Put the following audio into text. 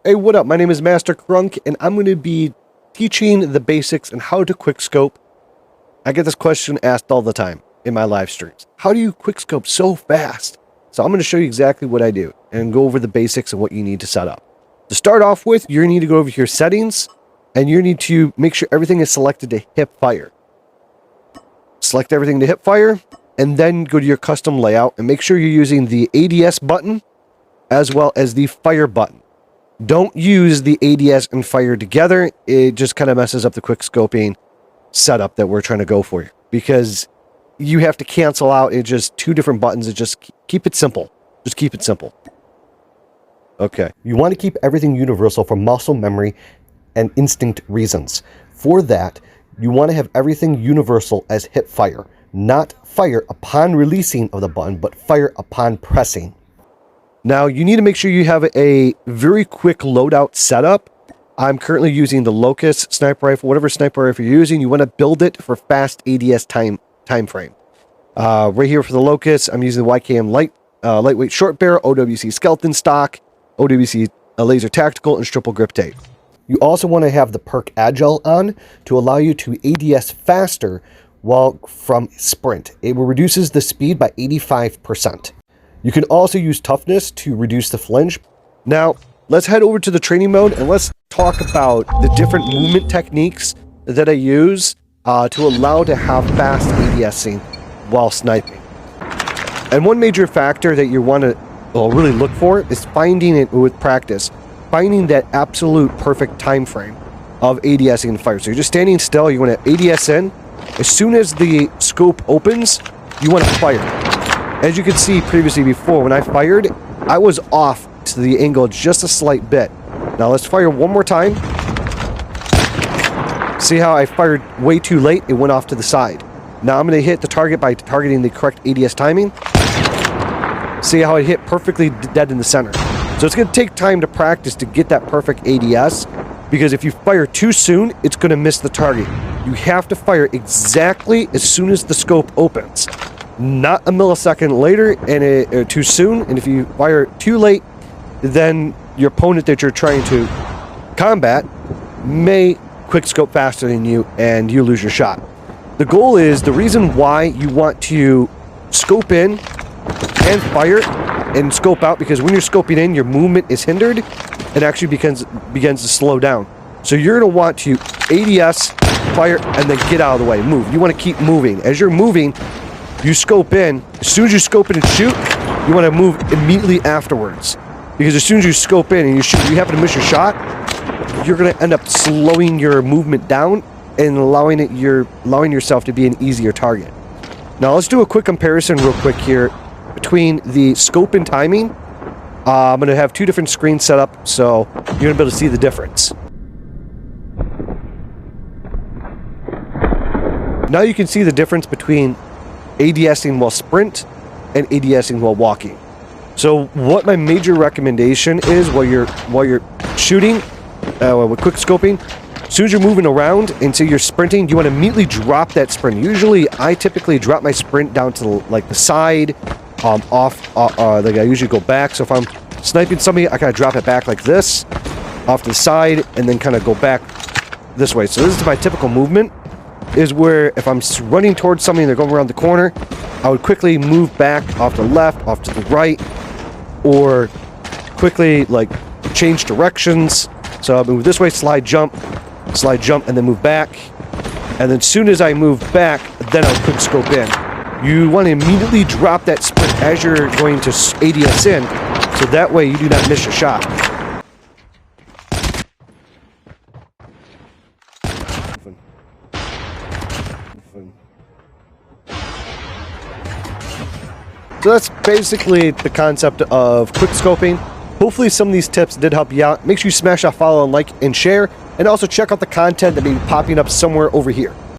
Hey, what up? My name is The.master.crunk, and I'm going to be teaching the basics on how to quickscope. I get this question asked all the time in my live streams. How do you quickscope so fast? So I'm going to show you exactly what I do and go over the basics of what you need to set up. To start off with, you need to go over your settings, and you need to make sure everything is selected to hip fire. Select everything to hip fire, and then go to your custom layout and make sure you're using the ADS button as well as the fire button. Don't use the ADS and fire together. It just kind of messes up the quick scoping setup that we're trying to go for, because you have to cancel out. It's just two different buttons. It just keep it simple. Just keep it simple. Okay. You want to keep everything universal for muscle memory and instinct reasons. For that, you want to have everything universal as hip fire, not fire upon releasing of the button, but fire upon pressing. Now, you need to make sure you have a very quick loadout setup. I'm currently using the Locust sniper rifle. Whatever sniper rifle you're using, you want to build it for fast ADS time frame. Right here for the Locust, I'm using the YKM lightweight short barrel, OWC skeleton stock, OWC laser tactical, and triple grip tape. You also want to have the perk Agile on to allow you to ADS faster while from sprint. It reduces the speed by 85%. You can also use toughness to reduce the flinch. Now, let's head over to the training mode and let's talk about the different movement techniques that I use to allow to have fast ADSing while sniping. And one major factor that you want to really look for is finding it with practice, finding that absolute perfect time frame of ADSing and fire. So you're just standing still, you want to ADS in. As soon as the scope opens, you want to fire. As you can see previously before, when I fired, I was off to the angle just a slight bit. Now let's fire one more time. See how I fired way too late? It went off to the side. Now I'm going to hit the target by targeting the correct ADS timing. See how it hit perfectly dead in the center. So it's going to take time to practice to get that perfect ADS, because if you fire too soon, it's going to miss the target. You have to fire exactly as soon as the scope opens. Not a millisecond later and too soon. And if you fire too late, then your opponent that you're trying to combat may quickscope faster than you and you lose your shot. The goal is, the reason why you want to scope in and fire and scope out, because when you're scoping in, your movement is hindered and actually begins to slow down. So you're going to want to ADS, fire, and then get out of the way. Move. You want to keep moving. As you're moving, you scope in. As soon as you scope in and shoot, you want to move immediately afterwards. Because as soon as you scope in and you shoot, you happen to miss your shot, you're going to end up slowing your movement down and allowing yourself to be an easier target. Now let's do a quick comparison real quick here between the scope and timing. I'm going to have two different screens set up, so you're going to be able to see the difference. Now you can see the difference between ADSing while sprint and ADSing while walking. So what my major recommendation is while you're shooting with quick scoping, as soon as you're moving around and so you're sprinting, you want to immediately drop that sprint. Usually I typically drop my sprint down to the side, like I usually go back. So if I'm sniping somebody, I kind of drop it back like this, off to the side, and then kind of go back this way. So this is my typical movement, is where if I'm running towards something and they're going around the corner, I would quickly move back off to the left, off to the right, or quickly change directions. So I'll move this way, slide jump, and then move back. And then as soon as I move back, then I'll quick scope in. You want to immediately drop that sprint as you're going to ADS in, so that way you do not miss your shot. So that's basically the concept of quick scoping. Hopefully some of these tips did help you out. Make sure you smash that follow and like and share, and also check out the content that may be popping up somewhere over here.